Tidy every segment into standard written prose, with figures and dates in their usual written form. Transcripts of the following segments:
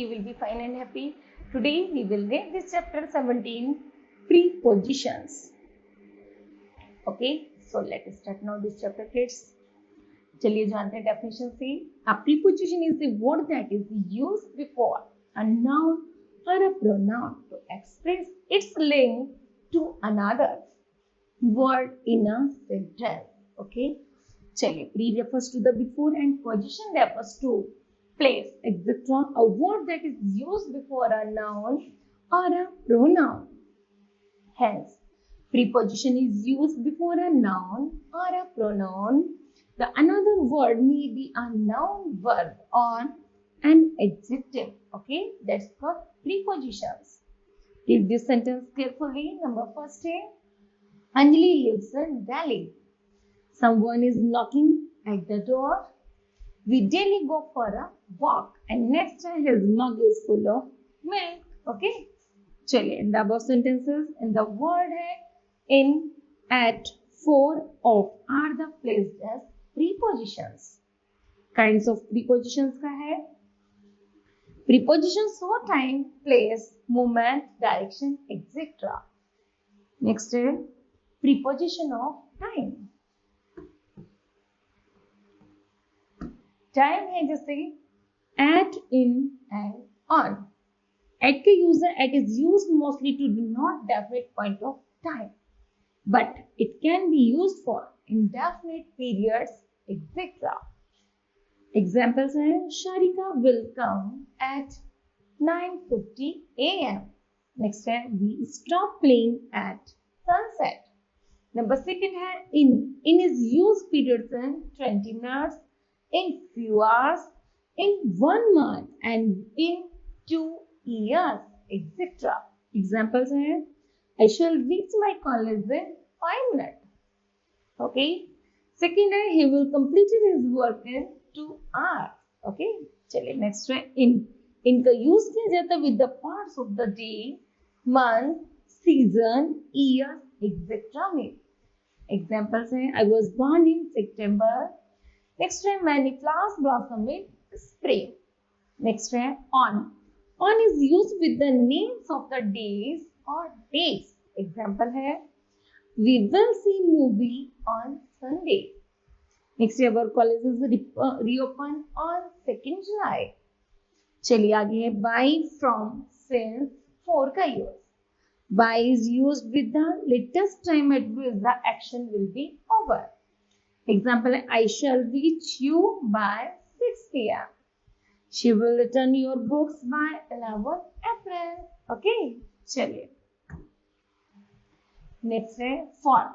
you will be fine and happy. Today we will read this chapter 17, prepositions. Okay, so let us start now this chapter, kids. चलिए जानते हैं definition से. A preposition is the word that is used before a noun or a pronoun to express its link to another word in a sentence. Okay, चलिए, pre refers to the before and position refers to place, etc. A word that is used before a noun or a pronoun. Hence, preposition is used before a noun or a pronoun. The another word may be a noun, verb, or an adjective. Okay, that's called prepositions. Read this sentence carefully. Number first है, Anjali lives in Delhi. Someone is knocking at the door. We daily go for a walk, and next time his mug is full of milk. Okay, चलिए, in the above sentences, in the word है in, at, for, of are the placed as prepositions. Kinds of prepositions का है prepositions for time, place, moment, direction, etc. Next है preposition of time. Time है जैसे at, in, and on. At का use है, at is used mostly to denote definite point of time, but it can be used for indefinite periods, etc. Examples हैं, Sharika will come at 9:50 a.m. Next है, we stop playing at sunset. Number second है in. In is used periods in 20 minutes, in few hours, in 1 month, and in 2 years, etc. Examples हैं, I shall reach my college in 5 minutes. Okay. Second है, he will complete his work in 2 hours. Okay. चलिए next है in. In का use किया जाता है with the parts of the day, month, season, year, etc. में. Examples हैं, I was born in September. Next है, many flowers blossom in spring. Next है on. On is used with the names of the days or days. Example है, we will see movie on Sunday. Next year our colleges reopen on 2nd July. चलिए आगे है by, from, since, for का use. By is used with the latest time at which the action will be over. Example है, I shall reach you by 6 p.m. She will return your books by 11 April. Okay, चलिए. Next है for.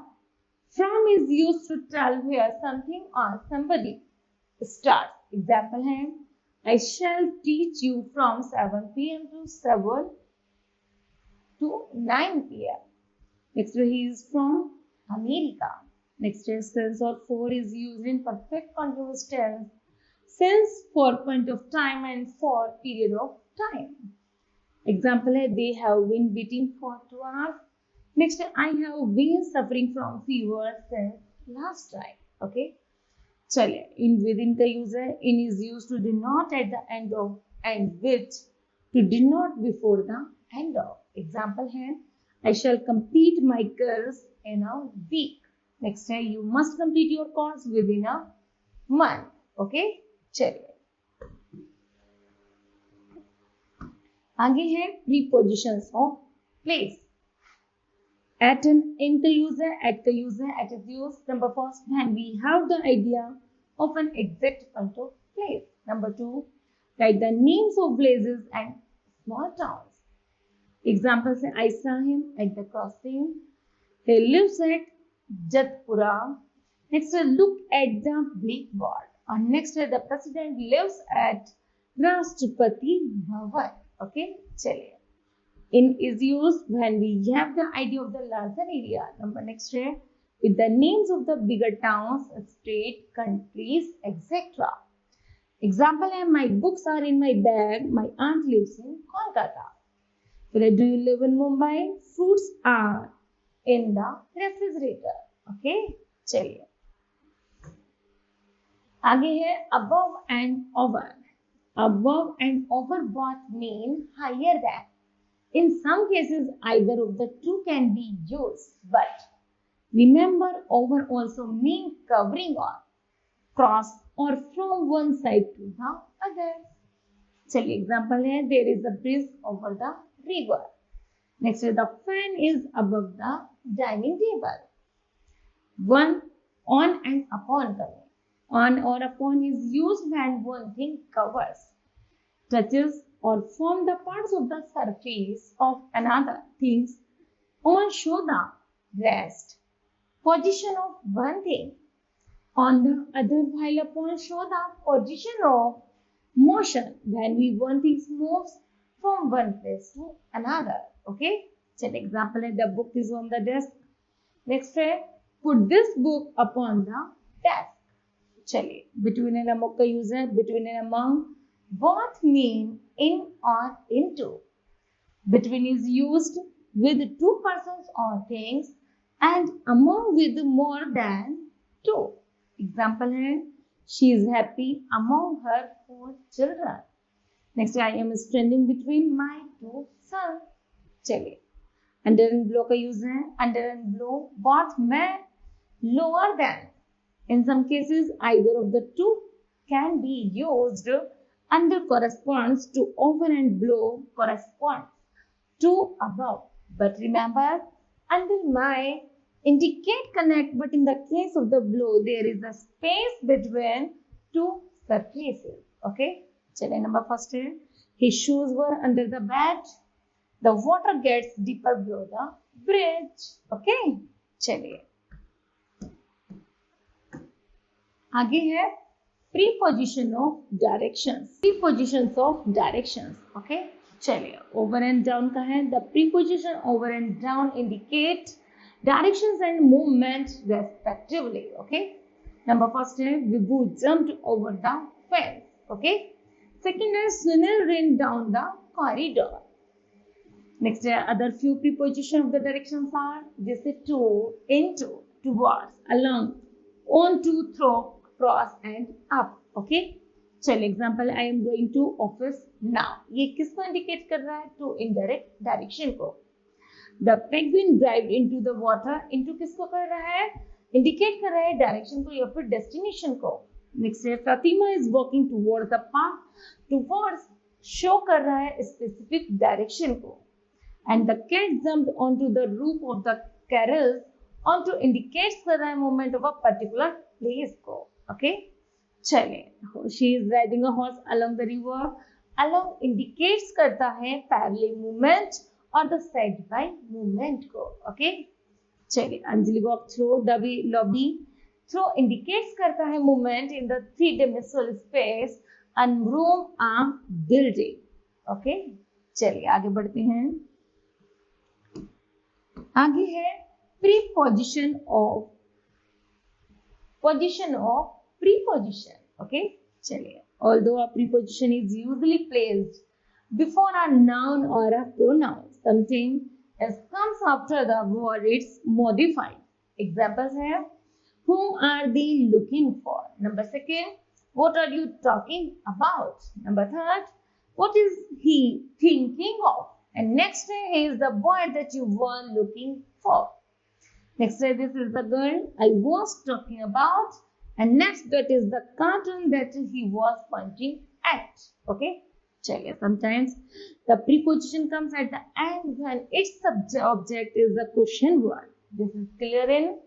From is used to tell where something or somebody starts. Example है, I shall teach you from 7 p.m. to 9 p.m. Next he is from America. Next is since or for is used in perfect continuous tense. Since for point of time and for period of time. Example है, they have been waiting for 2 hours. Next, I have been suffering from fever since last time. Okay. चलिए, in within का use है, in is used to denote at the end of and with to denote before the end of. Example है, I shall complete my course in a week. Next है, you must complete your course within a month. Okay. चलिए आगे है prepositions of place. At and in का use है, at का use है, at is used number first when we have the idea of an exact point of place. Number two, write the names of places and small towns. Examples है, I saw him at the crossing. He lives at Jatpura. Next, look at the blackboard. And next, the president lives at Rashtrapati Bhavan. Okay, चलिए. In is used when we have the idea of the larger area. Number next है with the names of the bigger towns, state, countries, etc. Example है, my books are in my bag. My aunt lives in Kolkata. Where do you live in Mumbai? Fruits are in the refrigerator. Okay, चलिए. आगे है above and over. Above and over both mean higher than. In some cases, either of the two can be used, but remember, over also means covering or cross or from one side to the other. चलिए example है, there is a bridge over the river. Next है, the fan is above the dining table. One on and upon करें. On or upon is used when one thing covers, touches or form the parts of the surface of another things or show the rest position of one thing on the other, while upon show the position of motion when we one thing moves from one place to another. Okay, so example है, the book is on the desk. Next है, put this book upon the desk. चलिए, between and among का use है, between and among both mean in or into. Between is used with two persons or things and among with more than two. Example है, she is happy among her 4 children. Next, I am standing between my 2 sons. चलिए, under and below का use है, under and below both में lower than. In some cases, either of the two can be used. Under corresponds to over and below corresponds to above. But remember, under my indicate connect, but in the case of the below, there is a space between two surfaces. Okay? Chale, number first है, his shoes were under the bed. The water gets deeper below the bridge. Okay? चलिए, आगे है preposition of directions. Prepositions of directions. Okay, चलिए, over and down का है. The preposition over and down indicate directions and movement respectively. Okay, number first है, Vibhu jumped over the fence. Okay, second है, Sunil ran down the corridor. Next है, other few preposition of the directions are, जैसे to, into, towards, along, on to, through, cross and up. Okay, चलिए example, I am going to office now. ये किसको indicate कर रहा है? To indirect direction को. The penguin drive into the water, into किसको कर रहा है? इंडिकेट कर रहा है डायरेक्शन को या फिर डेस्टिनेशन को. नेक्स्ट है, Fatima is walking towards the park. Towards show कर रहा है स्पेसिफिक डायरेक्शन को. And the cat jumped onto the roof of the carol. Onto indicates कर रहा है movement of a particular place को. ओके, चलिए, she is riding a horse along the river. Along indicates करता है पैरेलल मूवमेंट और the side by movement को. Okay, चलिए, Anjali walk through the lobby. Through indicates करता है movement in the 3-dimensional space and room a building. Okay, चलिए आगे बढ़ते हैं. आगे है preposition of preposition. Okay, चलिए, although a preposition is usually placed before a noun or a pronoun, something else comes after the word, it's modified. Examples है, whom are they looking for? Number second, what are you talking about? Number third, what is he thinking of? And next he is the boy that you were looking for. Next, this is the girl I was talking about. And next, that is the cartoon that he was pointing at. Okay, चलिए, sometimes the preposition comes at the end when its object is the question word. This is clear in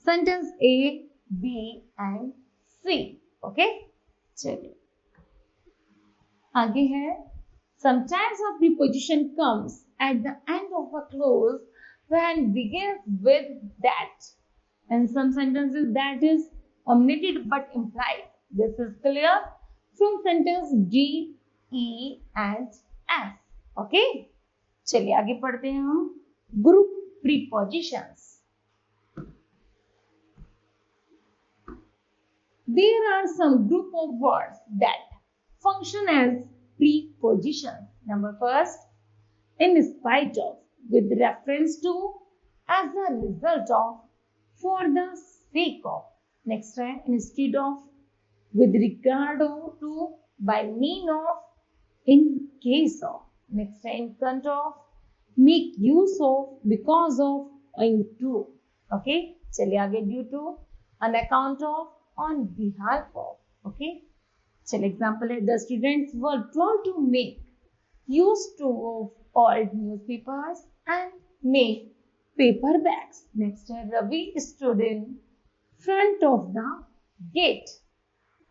sentence A, B, and C. Okay, चलिए आगे है, sometimes a preposition comes at the end of a clause when begins with that. And some sentences that is omitted but implied. This is clear from sentence D, E and S. Okay? चलिए आगे पढ़ते हैं हम. Group prepositions. There are some group of words that function as prepositions. Number first, in spite of, with reference to, as a result of, for the sake of. Next है, instead of, with regard to, by mean of, in case of. Next time, in front of, make use of, because of, into. Okay, चलिए आगे due to, on account of, on behalf of. Okay, चलिए example है, the students were told to make use to of old newspapers and make paper bags. Next है, Ravi stood in front of the gate.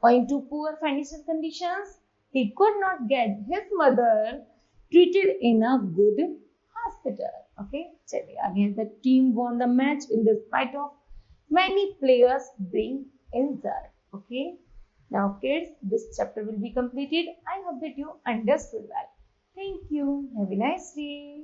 Owing to poor financial conditions, he could not get his mother treated in a good hospital. Okay, चलिए आगे, the team won the match in spite of many players being injured. Okay, now kids, this chapter will be completed. I hope that you understood well. Thank you. Have a nice day.